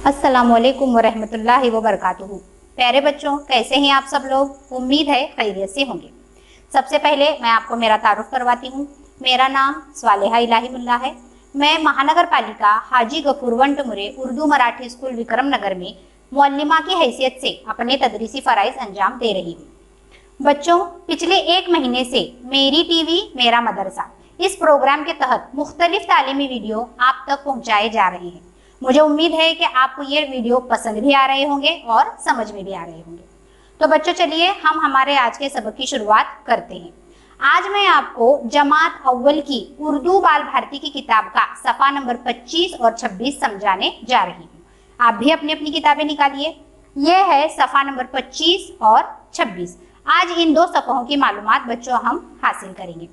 अस्सलामुअलैकुम वरहमतुल्लाहि वबरकातुहू। प्यारे बच्चों, कैसे हैं आप सब लोग? उम्मीद है खैरियत से होंगे। सबसे पहले मैं आपको मेरा तारुफ करवाती हूँ। मेरा नाम स्वालेहा इलाही मुल्ला है। मैं महानगर पालिका हाजी गफूर वंटमुरे उर्दू मराठी स्कूल विक्रम नगर में मुअल्लिमा की हैसियत से अपने तदरीसी फ़राइज़ अंजाम दे रही हूँ। बच्चों, पिछले एक महीने से मेरी टीवी मेरा मदरसा इस प्रोग्राम के तहत मुख्तलिफ तालीमी वीडियो आप तक पहुँचाए जा रहे हैं। मुझे उम्मीद है कि आपको ये वीडियो पसंद भी आ रहे होंगे और समझ में भी आ रहे होंगे। तो बच्चों, चलिए हम हमारे आज के सबक की शुरुआत करते हैं। आज मैं आपको जमात अव्वल की उर्दू बाल भारती की किताब का सफ़ा नंबर 25 और 26 समझाने जा रही हूँ। आप भी अपनी अपनी किताबें निकालिए। ये है सफ़ा नंबर 25 और 26। आज इन दो सफ़ों की मालूमात बच्चों हम हासिल करेंगे।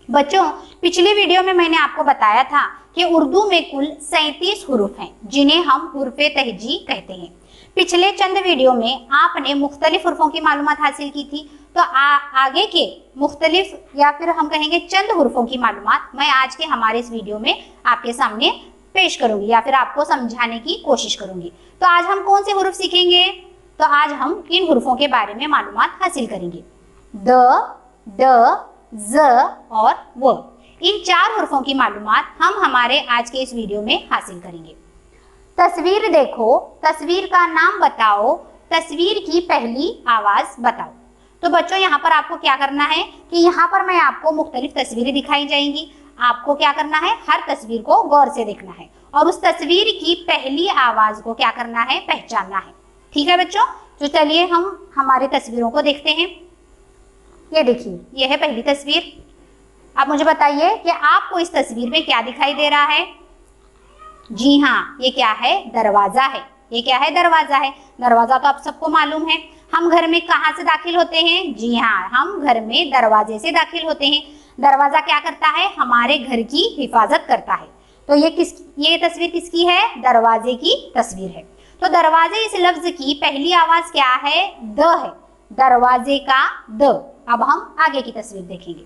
बच्चों, पिछली वीडियो में मैंने आपको बताया था कि उर्दू में कुल 37 हुरूफ हैं, जिन्हें हम हुर्फ़े तहजी कहते हैं। पिछले चंद वीडियो में आपने मुख्तलिफ हुर्फों की मालूमात हासिल की थी, तो आगे के मुख्तलिफ या फिर हम कहेंगे चंद हुर्फों की मालूमात मैं आज के हमारे इस वीडियो में आपके सामने पेश करूंगी या फिर आपको समझाने की कोशिश करूंगी। तो आज हम कौन से हुरूफ सीखेंगे? तो आज हम इन हुर्फों के बारे में मालूमात हासिल करेंगे। द, ड, ज और व। इन चार हुर्फों की मालूमात हम हमारे आज के इस वीडियो में हासिल करेंगे। तस्वीर देखो, तस्वीर का नाम बताओ, तस्वीर की पहली आवाज बताओ। तो बच्चों, यहाँ पर आपको क्या करना है कि यहाँ पर मैं आपको मुख्तलिफ तस्वीरें दिखाई जाएंगी। आपको क्या करना है? हर तस्वीर को गौर से देखना है और उस तस्वीर की पहली आवाज को क्या करना है? पहचानना है। ठीक है बच्चों? तो चलिए हम हमारी तस्वीरों को देखते हैं। ये देखिए, ये है पहली तस्वीर। अब मुझे बताइए कि आपको इस तस्वीर में क्या दिखाई दे रहा है? जी हाँ, ये क्या है? दरवाजा है। ये क्या है? दरवाजा है। दरवाजा तो आप सबको मालूम है। हम घर में कहाँ से दाखिल होते हैं? जी हाँ, हम घर में दरवाजे से दाखिल होते हैं। दरवाजा क्या करता है? हमारे घर की हिफाजत करता है। तो ये तस्वीर किसकी है? दरवाजे की तस्वीर है। तो दरवाजे इस लफ्ज की पहली आवाज क्या है? द है। दरवाजे का द। अब हम आगे की तस्वीर देखेंगे।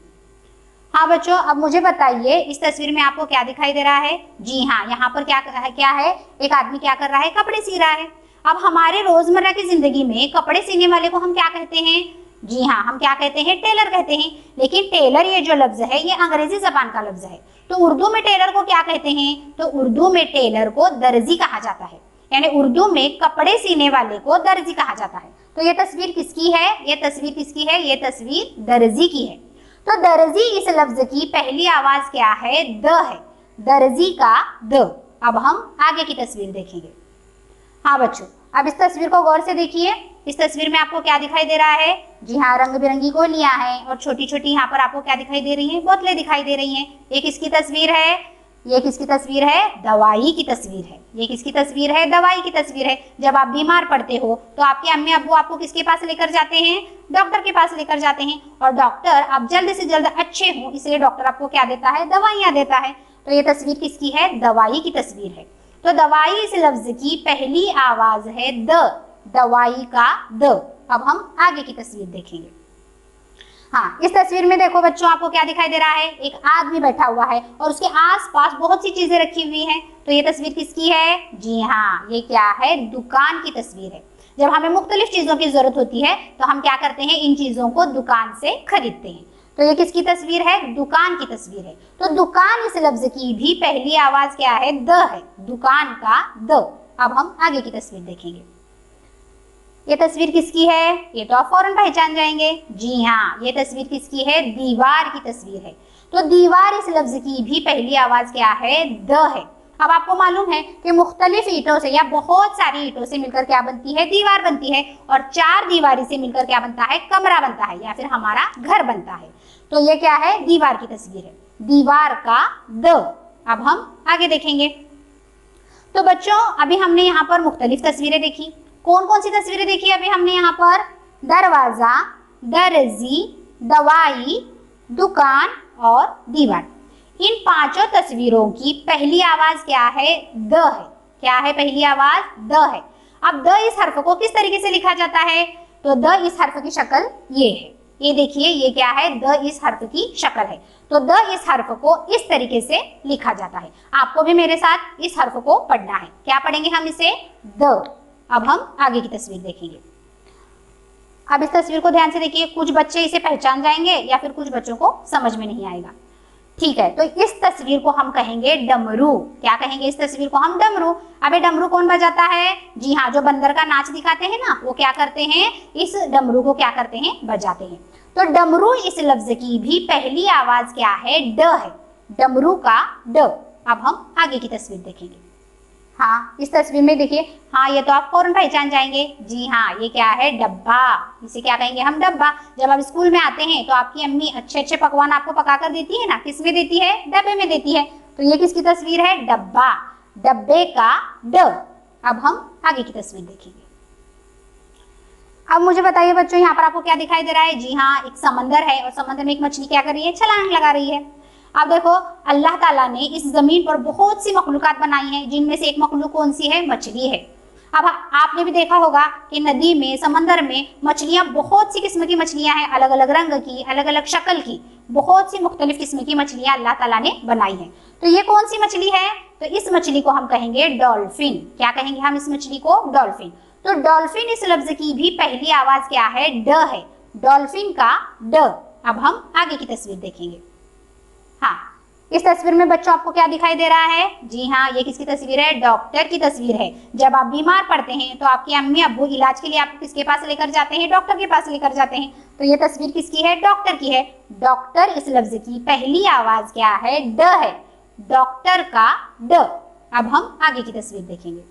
हाँ बच्चों, अब मुझे बताइए इस तस्वीर में आपको क्या दिखाई दे रहा है? जी हाँ, यहाँ पर क्या है? एक आदमी क्या कर रहा है? कपड़े सी रहा है। अब हमारे रोजमर्रा की जिंदगी में कपड़े सीने वाले को हम क्या कहते हैं? जी हाँ, हम क्या कहते हैं? टेलर कहते हैं। लेकिन टेलर ये जो लफ्ज है ये अंग्रेजी जबान का लफ्ज है। तो उर्दू में टेलर को क्या कहते हैं? तो उर्दू में टेलर को दर्जी कहा जाता है। यानी उर्दू में कपड़े सीने वाले को दर्जी कहा जाता है। तो ये तस्वीर किसकी है? ये तस्वीर किसकी है? ये तस्वीर दर्जी की है। तो दर्जी इस लफ्ज की पहली आवाज क्या है? द है। दर्जी का द। अब हम आगे की तस्वीर देखेंगे। हाँ बच्चों, अब इस तस्वीर को गौर से देखिए। इस तस्वीर में आपको क्या दिखाई दे रहा है? जी हाँ, रंग बिरंगी गोलियां हैं और छोटी छोटी यहाँ पर आपको क्या दिखाई दे रही हैं? बोतलें दिखाई दे रही हैं। ये किसकी तस्वीर है? ये किसकी तस्वीर है? दवाई की तस्वीर है। ये किसकी तस्वीर है? दवाई की तस्वीर है। जब आप बीमार पड़ते हो तो आपके अम्मी अब्बू आपको किसके पास लेकर जाते हैं? डॉक्टर के पास लेकर जाते हैं। और डॉक्टर आप जल्द से जल्द अच्छे हो इसलिए डॉक्टर आपको क्या देता है? दवाइयाँ देता है। तो ये तस्वीर किसकी है? दवाई की तस्वीर है। तो दवाई इस लफ्ज की पहली आवाज है द। दवाई का द। अब हम आगे की तस्वीर देखेंगे। हाँ, इस तस्वीर में देखो बच्चों, आपको क्या दिखाई दे रहा है? एक आदमी बैठा हुआ है और उसके आसपास बहुत सी चीजें रखी हुई हैं। तो ये तस्वीर किसकी है? जी हाँ, ये क्या है? दुकान की तस्वीर है। जब हमें मुख्तलिफ चीजों की जरूरत होती है तो हम क्या करते हैं? इन चीजों को दुकान से खरीदते हैं। तो ये किसकी तस्वीर है? दुकान की तस्वीर है। तो दुकान इस लफ्ज की भी पहली आवाज क्या है? द है। दुकान का द। अब हम आगे की तस्वीर देखेंगे। ये तस्वीर किसकी है? ये तो आप फौरन पहचान जाएंगे। जी हाँ, ये तस्वीर किसकी है? दीवार की तस्वीर है। तो दीवार इस लफ्ज की भी पहली आवाज क्या है? द है। अब आपको मालूम है कि मुख्तलिफ ईंटों से या बहुत सारी ईंटों से मिलकर क्या बनती है? दीवार बनती है। और चार दीवारी से मिलकर क्या बनता है? कमरा बनता है या फिर हमारा घर बनता है। तो ये क्या है? दीवार की तस्वीर है। दीवार का द। अब हम आगे देखेंगे। तो बच्चों, अभी हमने यहाँ पर मुख्तलिफ तस्वीरें देखी। कौन कौन सी तस्वीरें देखी अभी हमने यहाँ पर? दरवाजा, दर्जी, दवाई, दुकान और दीवार। इन पांचों तस्वीरों की पहली आवाज क्या है? द है। क्या है पहली आवाज? द है। अब द इस हर्फ को किस तरीके से लिखा जाता है? तो द इस हर्फ की शक्ल ये है। ये देखिए ये क्या है, द इस हर्फ की शक्ल है। तो द इस हर्फ को इस तरीके से लिखा जाता है। आपको भी मेरे साथ इस हर्फ को पढ़ना है। क्या पढ़ेंगे हम इसे, द। अब हम आगे की तस्वीर देखेंगे। अब इस तस्वीर को ध्यान से देखिए, कुछ बच्चे इसे पहचान जाएंगे या फिर कुछ बच्चों को समझ में नहीं आएगा। ठीक है, तो इस तस्वीर को हम कहेंगे डमरू। क्या कहेंगे इस तस्वीर को हम, डमरू। अबे डमरू कौन बजाता है, जी हाँ, जो बंदर का नाच दिखाते हैं ना, वो क्या करते हैं, इस डमरू को क्या करते हैं, बजाते हैं। तो डमरू इस लफ्ज की भी पहली आवाज क्या है, ड है, डमरू का ड। अब हम आगे की तस्वीर देखेंगे। हाँ, इस तस्वीर में देखिए, हाँ ये तो आप फौरन पहचान जाएंगे, जी हाँ, ये क्या है, डब्बा। इसे क्या कहेंगे हम, डब्बा। जब आप स्कूल में आते हैं तो आपकी अम्मी अच्छे अच्छे पकवान आपको पका कर देती है ना, किस में देती है, डब्बे में देती है। तो ये किसकी तस्वीर है, डब्बा, डब्बे का ड। अब हम आगे की तस्वीर देखेंगे। अब मुझे बताइए बच्चों, यहाँ पर आपको क्या दिखाई दे रहा है, जी हाँ, एक समंदर है और समंदर में एक मछली क्या कर रही है, छलांग लगा रही है। अब देखो, अल्लाह ताला ने इस जमीन पर बहुत सी मखलूकात बनाई हैं, जिनमें से एक मखलूक कौन सी है, मछली है। अब आपने भी देखा होगा कि नदी में, समंदर में मछलियां, बहुत सी किस्म की मछलियां हैं, अलग अलग रंग की, अलग अलग शक्ल की, बहुत सी मुख्तलिफ किस्म की मछलियां अल्लाह ताला ने बनाई हैं। तो ये कौन सी मछली है, तो इस मछली को हम कहेंगे डॉल्फिन। क्या कहेंगे हम इस मछली को, डॉल्फिन। तो डॉल्फिन इस लफ्ज की भी पहली आवाज क्या है, ड है, डॉल्फिन का ड। अब हम आगे की तस्वीर देखेंगे। हाँ, इस तस्वीर में बच्चों आपको क्या दिखाई दे रहा है, जी हाँ, ये किसकी तस्वीर है, डॉक्टर की तस्वीर है। जब आप बीमार पड़ते हैं तो आपकी अम्मी अब्बू इलाज के लिए आपको किसके पास लेकर जाते हैं, डॉक्टर के पास लेकर जाते हैं। तो ये तस्वीर किसकी है, डॉक्टर की है। डॉक्टर इस लफ्ज की पहली आवाज क्या है, ड है, डॉक्टर का ड। अब हम आगे की तस्वीर देखेंगे।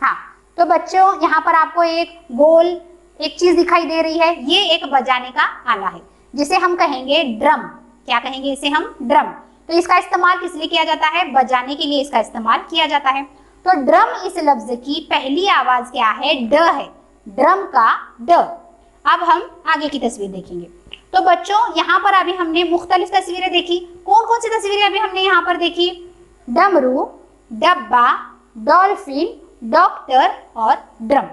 हाँ, तो बच्चों यहाँ पर आपको एक गोल एक चीज दिखाई दे रही है, ये एक बजाने का आला है, जिसे हम कहेंगे ड्रम। क्या कहेंगे इसे हम, ड्रम। तो इसका इस्तेमाल किस लिए किया जाता है, बजाने के लिए इसका इस्तेमाल किया जाता है। तो ड्रम इस लफ्ज की पहली आवाज क्या है, ड है, ड्रम का ड। अब हम आगे की तस्वीर देखेंगे। तो बच्चों यहाँ पर अभी हमने मुख्तलिफ तस्वीरें देखी। कौन कौन सी तस्वीरें अभी हमने यहाँ पर देखी, डमरू, डब्बा, डॉल्फिन, डॉक्टर और ड्रम।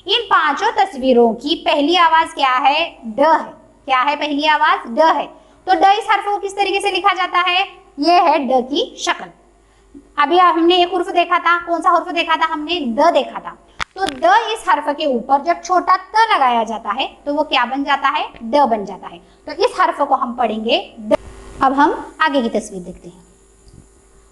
इन पांचों तस्वीरों की पहली आवाज क्या है, ड है। क्या है पहली आवाज, ड है। तो ड इस हर्फ को किस तरीके से लिखा जाता है, ये है ड की शक्ल। अभी हमने एक हुर्फ देखा था, कौन सा हुर्फ देखा था हमने, द देखा था। तो द इस हर्फ के ऊपर जब छोटा त लगाया जाता है तो वो क्या बन जाता है, ड बन जाता है। तो इस हर्फ को हम पढ़ेंगे ड। अब हम आगे की तस्वीर देखते हैं।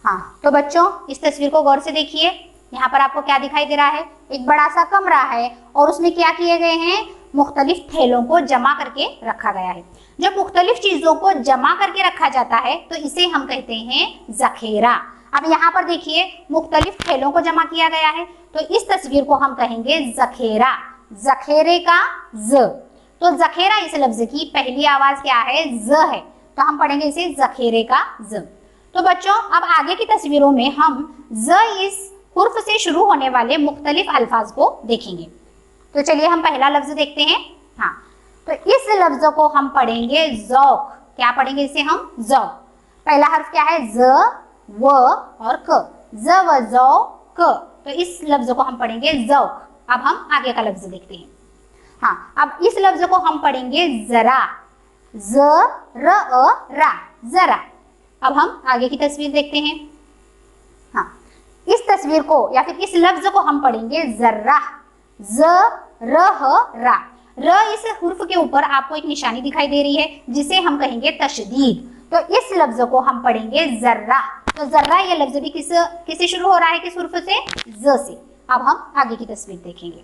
हाँ, तो बच्चों इस तस्वीर को गौर से देखिए। यहाँ पर आपको क्या दिखाई दे रहा है, एक बड़ा सा कमरा है और उसमें क्या किए गए हैं, मुख्तलिफ थैलों को जमा करके रखा गया है। जब मुख्तलिफ चीजों को जमा करके रखा जाता है तो इसे हम कहते हैं जखेरा। अब यहाँ पर देखिए, मुख्तलिफ थैलों को जमा किया गया है, तो इस तस्वीर को हम कहेंगे जखेरा, जखेरे का ज। तो जखेरा इस लफ्ज की पहली आवाज क्या है, ज है, तो हम पढ़ेंगे इसे जखेरे का ज। तो बच्चों अब आगे की तस्वीरों में हम ज इस हुर्फ से शुरू होने वाले मुख्तलिफ अल्फाज को देखेंगे। तो चलिए हम पहला लफ्ज देखते हैं। हाँ, तो इस लफ्ज को हम पढ़ेंगे ज़ौक। क्या पढ़ेंगे इसे हम, ज़ौक। पहला हर्फ क्या है, ज, व और क, ज व ज़ौ क। तो इस लफ्ज को हम पढ़ेंगे ज़ौक। अब हम आगे का लफ्ज देखते हैं। हाँ, अब इस लफ्ज को हम पढ़ेंगे जरा, ज र अ रा, जरा। अब हम आगे की तस्वीर देखते हैं। हाँ, इस तस्वीर को या फिर इस लफ्ज को हम पढ़ेंगे जर्रा, ज र ह रा। र इस हुर्फ के ऊपर आपको एक निशानी दिखाई दे रही है जिसे हम कहेंगे तशदीद। तो इस लफ्ज को हम पढ़ेंगे जर्रा। तो जर्रा ये लफ्ज भी किससे शुरू हो रहा है, किस हुर्फ से, ज से। अब हम आगे की तस्वीर देखेंगे।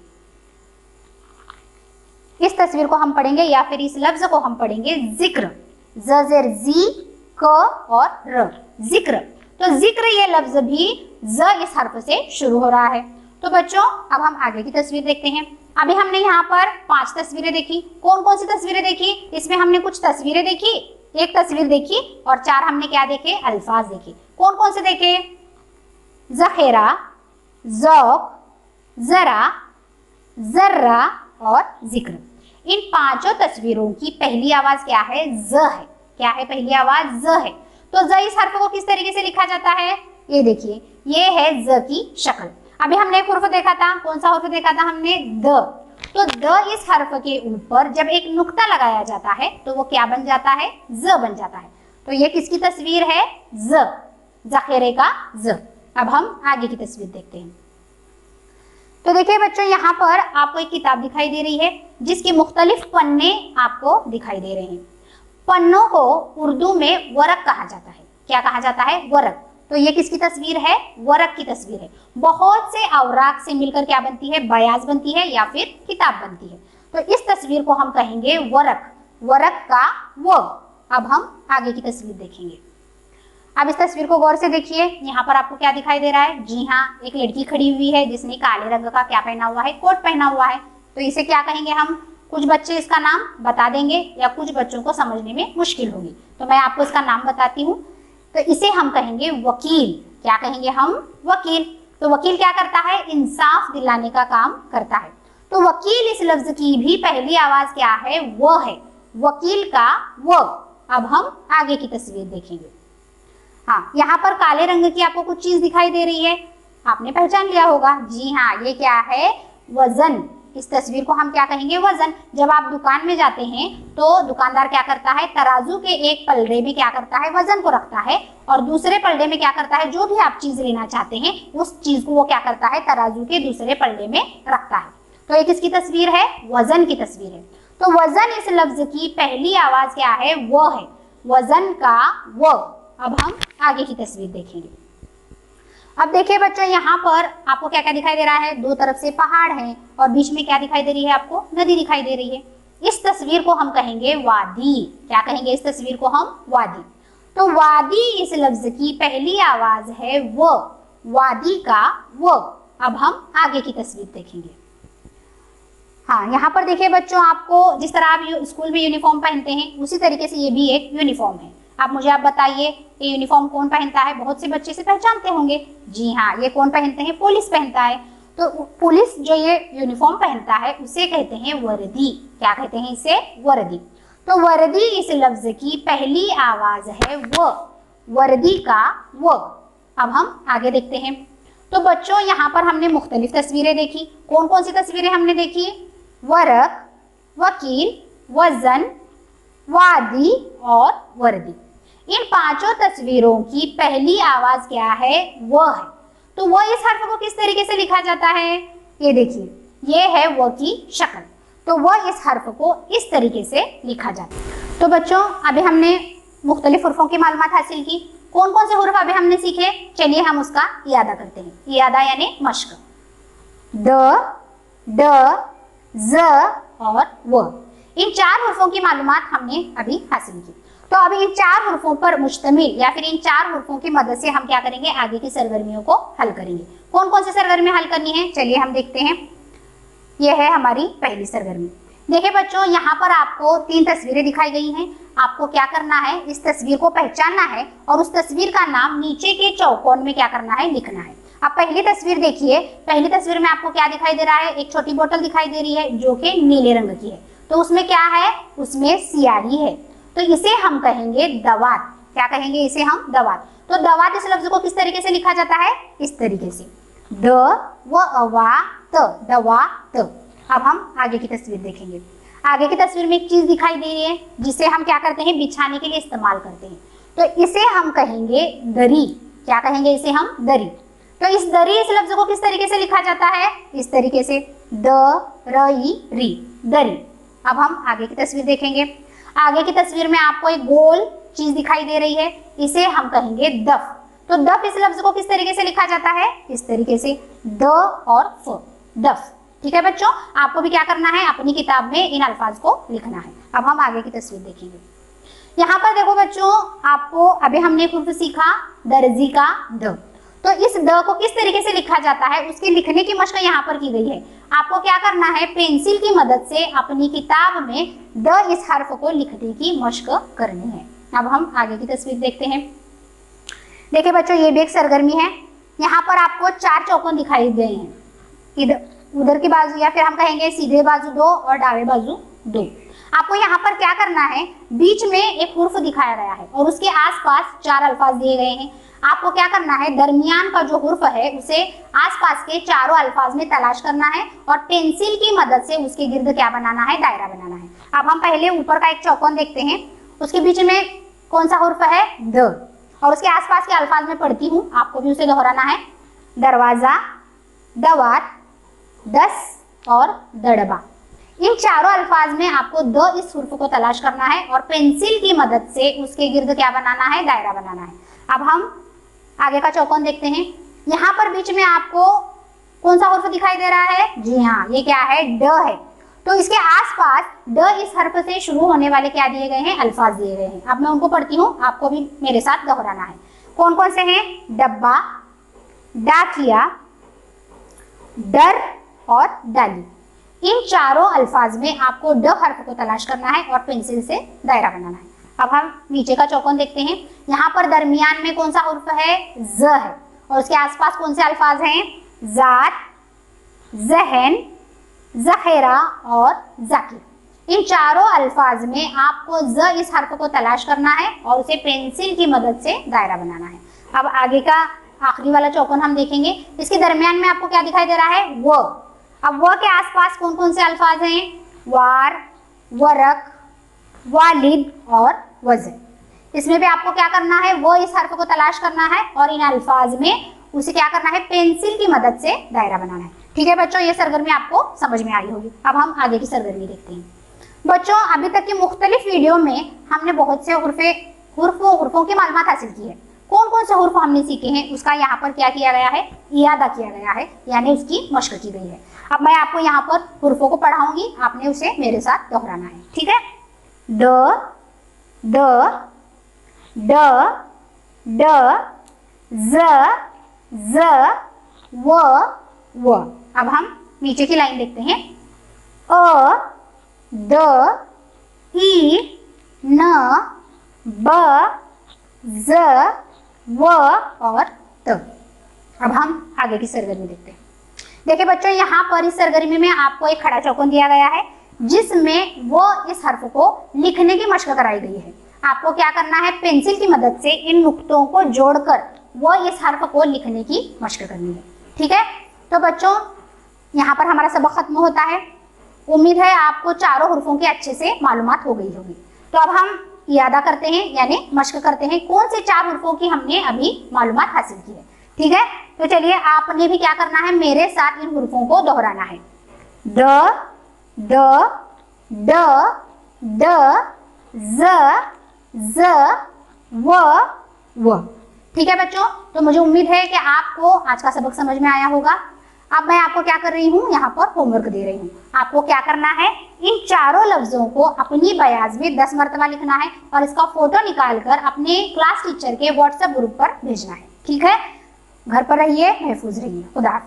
इस तस्वीर को हम पढ़ेंगे या फिर इस लफ्ज को हम पढ़ेंगे जिक्र, ज जेर जी क और र, जिक्र। तो जिक्र ये लफ्ज भी ज इस हर्फ से शुरू हो रहा है। तो बच्चों अब हम आगे की तस्वीर देखते हैं। अभी हमने यहाँ पर 5 तस्वीरें देखी। कौन कौन सी तस्वीरें देखी, इसमें हमने कुछ तस्वीरें देखी, एक तस्वीर देखी और 4 हमने क्या देखे, अल्फाज देखे। कौन कौन से देखे, जखेरा, ज़ौक, जरा, जर्रा और जिक्र। इन पांचों तस्वीरों की पहली आवाज क्या है, ज है। क्या है पहली आवाज, ज है। तो ज इस हर्फ को किस तरीके से लिखा जाता है, ये देखिए, ये है ज की शक्ल। अभी हमने एक हुर्फ देखा था, कौन सा हुर्फ देखा था हमने, द। तो द इस हर्फ के ऊपर जब एक नुक्ता लगाया जाता है तो वो क्या बन जाता है, ज बन जाता है। तो ये किसकी तस्वीर है, ज, जखेरे का ज। अब हम आगे की तस्वीर देखते हैं। तो देखिए बच्चों, यहाँ पर आपको एक किताब दिखाई दे रही है जिसके मुख्तलिफ पन्ने आपको दिखाई दे रहे हैं। पन्नों को उर्दू में वरक कहा जाता है। क्या कहा जाता है, वरक। तो ये किसकी तस्वीर है, वरक की तस्वीर है। बहुत से अवराक से मिलकर क्या बनती है, बयाज बनती है या फिर किताब बनती है। तो इस तस्वीर को हम कहेंगे वरक, वरक का व। अब हम आगे की तस्वीर देखेंगे। अब इस तस्वीर को गौर से देखिए, यहाँ पर आपको क्या दिखाई दे रहा है, जी हाँ, एक लड़की खड़ी हुई है जिसने काले रंग का क्या पहना हुआ है, कोट पहना हुआ है। तो इसे क्या कहेंगे हम, कुछ बच्चे इसका नाम बता देंगे या कुछ बच्चों को समझने में मुश्किल होगी, तो मैं आपको इसका नाम बताती हूँ। तो इसे हम कहेंगे वकील। क्या कहेंगे हम, वकील। तो वकील क्या करता है, इंसाफ दिलाने का काम करता है। तो वकील इस लफ्ज की भी पहली आवाज क्या है, वो है, वकील का वो। अब हम आगे की तस्वीर देखेंगे। हाँ, यहाँ पर काले रंग की आपको कुछ चीज दिखाई दे रही है, आपने पहचान लिया होगा। जी हाँ, ये क्या है, वजन। इस तस्वीर को हम क्या कहेंगे, वजन। जब आप दुकान में जाते हैं तो दुकानदार क्या करता है, तराजू के एक पलड़े में क्या करता है, वजन को रखता है, और दूसरे पलड़े में क्या करता है, जो भी आप चीज लेना चाहते हैं उस चीज को वो क्या करता है, तराजू के दूसरे पलड़े में रखता है। तो ये किसकी तस्वीर है, वजन की तस्वीर है। तो वजन इस लफ्ज की पहली आवाज क्या है, वो है, वजन का वो। अब हम आगे की तस्वीर देखेंगे। अब देखिए बच्चों, यहाँ पर आपको क्या क्या दिखाई दे रहा है, दो तरफ से पहाड़ हैं और बीच में क्या दिखाई दे रही है, आपको नदी दिखाई दे रही है। इस तस्वीर को हम कहेंगे वादी। क्या कहेंगे, इस तस्वीर को हम वादी। तो वादी इस लफ्ज की पहली आवाज है वो, वादी का वो। अब हम आगे की तस्वीर देखेंगे। हाँ, यहाँ पर देखिए बच्चों, आपको जिस तरह आप स्कूल में यूनिफॉर्म पहनते हैं उसी तरीके से ये भी एक यूनिफॉर्म है। आप मुझे आप बताइए, ये यूनिफॉर्म कौन पहनता है, बहुत से बच्चे से पहचानते होंगे। जी हाँ, ये कौन पहनते हैं, पुलिस पहनता है। तो पुलिस जो ये यूनिफॉर्म पहनता है उसे कहते हैं वर्दी। क्या कहते हैं इसे, वर्दी। तो वर्दी इस लफ्ज की पहली आवाज है वो, वर्दी का वो। अब हम आगे देखते हैं। तो बच्चों, यहाँ पर हमने मुख्तलिफ तस्वीरें देखी। कौन कौन सी तस्वीरें हमने देखी, वरक, वकील, वजन, वादी और वर्दी। इन पांचों तस्वीरों की पहली आवाज क्या है, वो है। तो वो इस हर्फ को किस तरीके से लिखा जाता है, ये देखिए, ये है वो की शक्ल। तो वो इस हर्फ को इस तरीके से लिखा जाता है। तो बच्चों, अभी हमने मुख्तलिफ हुर्फों की मालूमात हासिल की। कौन कौन से हुर्फ अभी हमने सीखे, चलिए हम उसका इयादा करते हैं। इयादा यानी मश्क। द, ड, ज और व। इन चार हुर्फों की मालूमात हमने अभी हासिल की। तो अभी इन चार हुर्फों पर मुश्तमिल या फिर इन चार हुर्फों की मदद से हम क्या करेंगे, आगे की सरगर्मियों को हल करेंगे। कौन कौन सी सरगर्मी हल करनी है, चलिए हम देखते हैं। यह है हमारी पहली सरगर्मी। देखिए बच्चों, यहाँ पर आपको 3 तस्वीरें दिखाई गई हैं। आपको क्या करना है, इस तस्वीर को पहचानना है और उस तस्वीर का नाम नीचे के चौकोन में क्या करना है, लिखना है। अब पहली तस्वीर देखिए। पहली तस्वीर में आपको क्या दिखाई दे रहा है, एक छोटी बोतल दिखाई दे रही है जो कि नीले रंग की है। तो उसमें क्या है, उसमें स्याही है। तो इसे हम कहेंगे दवात। क्या कहेंगे इसे हम, दवात। तो दवात इस लफ्ज को किस तरीके से लिखा जाता है, इस तरीके से, द व अवा त, दवात। अब हम आगे की तस्वीर देखेंगे। आगे की तस्वीर में एक चीज दिखाई दे रही है जिसे हम क्या करते हैं, बिछाने के लिए इस्तेमाल करते हैं। तो इसे हम कहेंगे दरी। क्या कहेंगे इसे हम, दरी। तो इस दरी इस लफ्ज को किस तरीके से लिखा जाता है, इस तरीके से, द रई री, दरी। अब हम आगे की तस्वीर देखेंगे। आगे की तस्वीर में आपको एक गोल चीज दिखाई दे रही है, इसे हम कहेंगे दफ। तो दफ इस लफ्ज को किस तरीके से लिखा जाता है, इस तरीके से, द और फ, दफ। ठीक है बच्चों, आपको भी क्या करना है, अपनी किताब में इन अल्फाज को लिखना है। अब हम आगे की तस्वीर देखेंगे। यहाँ पर देखो बच्चों, आपको अभी हमने एक हुर्फ सीखा, दर्जी का द। तो इस द को किस तरीके से लिखा जाता है, उसके लिखने की मशक यहाँ पर की गई है। आपको क्या करना है, पेंसिल की मदद से अपनी किताब में द इस हर्फ को लिखने की मशक करनी है। अब हम आगे की तस्वीर देखते हैं। देखिए बच्चों, ये भी एक सरगर्मी है। यहाँ पर आपको 4 चौकोन दिखाई गए हैं, इधर उधर की बाजू या फिर हम कहेंगे सीधे बाजू 2 और दावे बाजू 2। आपको यहाँ पर क्या करना है, बीच में एक हुर्फ दिखाया गया है और उसके आसपास 4 अल्फाज दिए गए हैं। आपको क्या करना है, दरमियान का जो हुर्फ है उसे आसपास के चारों अल्फाज में तलाश करना है और पेंसिल की मदद से उसके गिर्द क्या बनाना है, दायरा बनाना है। अब हम पहले ऊपर का एक चौकोन देखते हैं, उसके बीच में कौन सा हुर्फ है, द, और उसके आसपास के अल्फाज में पढ़ती हूँ, आपको भी उसे दोहराना है। दरवाजा, दवात, दस और दड़बा। इन चारों अल्फाज में आपको द इस हुर्फ को तलाश करना है और पेंसिल की मदद से उसके गिर्द क्या बनाना है, दायरा बनाना है। अब हम आगे का चौकोन देखते हैं। यहाँ पर बीच में आपको कौन सा हुर्फ दिखाई दे रहा है, जी हाँ, ये क्या है, ड है। तो इसके आसपास ड इस हर्फ से शुरू होने वाले क्या दिए गए हैं, अल्फाज दिए गए हैं। अब मैं उनको पढ़ती हूँ, आपको भी मेरे साथ दोहराना है। कौन कौन से हैं, डब्बा, डाकिया, डर और डाली। इन चारों अल्फाज में आपको ड हर्फ को तलाश करना है और पेंसिल से दायरा बनाना है। अब हम नीचे का चौकोन देखते हैं। यहाँ पर दरमियान में कौन सा हुर्फ है, ज है, और उसके आसपास कौन से अल्फाज हैं, जात, जहन, जखेरा और जाकिर। इन चारों अल्फाज में आपको ज इस हर्फ को तलाश करना है और उसे पेंसिल की मदद से दायरा बनाना है। अब आगे का आखिरी वाला चौकोन हम देखेंगे। इसके दरमियान में आपको क्या दिखाई दे रहा है, व। अब व के आसपास कौन कौन से अल्फाज हैं, वार, वरक, वालिद और वजन। इसमें भी आपको क्या करना है, वो इस हर्फ को तलाश करना है और इन अल्फाज में उसे क्या करना है, पेंसिल की मदद से दायरा बनाना है। ठीक है बच्चों, ये सरगर्मी आपको समझ में आई होगी। अब हम आगे की सरगर्मी देखते हैं। बच्चों, अभी तक की मुख्तलिफ वीडियो में हमने बहुत से हुर्फों की मालूमात हासिल की है। कौन कौन से हुर्फ हमने सीखे हैं उसका यहाँ पर क्या किया गया है, इयादा किया गया है, यानी उसकी मश्क की गई है। अब मैं आपको यहाँ पर हुर्फों को पढ़ाऊंगी, आपने उसे मेरे साथ दोहराना है। ठीक है, द, द, ड, ड, ज, ज, व। अब हम नीचे की लाइन देखते हैं। अ, द, ई, न, ब, ज, व और त। अब हम आगे की सरगर्मी देखते हैं। देखिए बच्चों, यहाँ पर इस सरगर्मी में आपको एक खड़ा चौकोन दिया गया है जिसमें वो इस हर्फ को लिखने की मशक कराई गई है। आपको क्या करना है, पेंसिल की मदद से इन नुक्तों को जोड़कर वो इस हर्फ को लिखने की मशक करनी है। ठीक है, तो बच्चों यहाँ पर हमारा सबक खत्म होता है। उम्मीद है आपको चारों हुर्फों की अच्छे से मालूमात हो गई होगी। तो अब हम इयादा करते हैं, यानी मशक करते हैं कौन से 4 हुर्फों की हमने अभी मालूमात हासिल की है। ठीक है, तो चलिए आपने भी क्या करना है, मेरे साथ इन हुर्फों को दोहराना है। द, द, ड, ड, ज, ज, व। ठीक है बच्चों, तो मुझे उम्मीद है कि आपको आज का सबक समझ में आया होगा। अब मैं आपको क्या कर रही हूँ, यहाँ पर होमवर्क दे रही हूँ। आपको क्या करना है, इन चारों लफ्जों को अपनी बयाज में 10 मरतबा लिखना है और इसका फोटो निकालकर अपने क्लास टीचर के व्हाट्सएप ग्रुप पर भेजना है। ठीक है, घर पर रहिए, महफूज रहिए। खुदा हाफिज।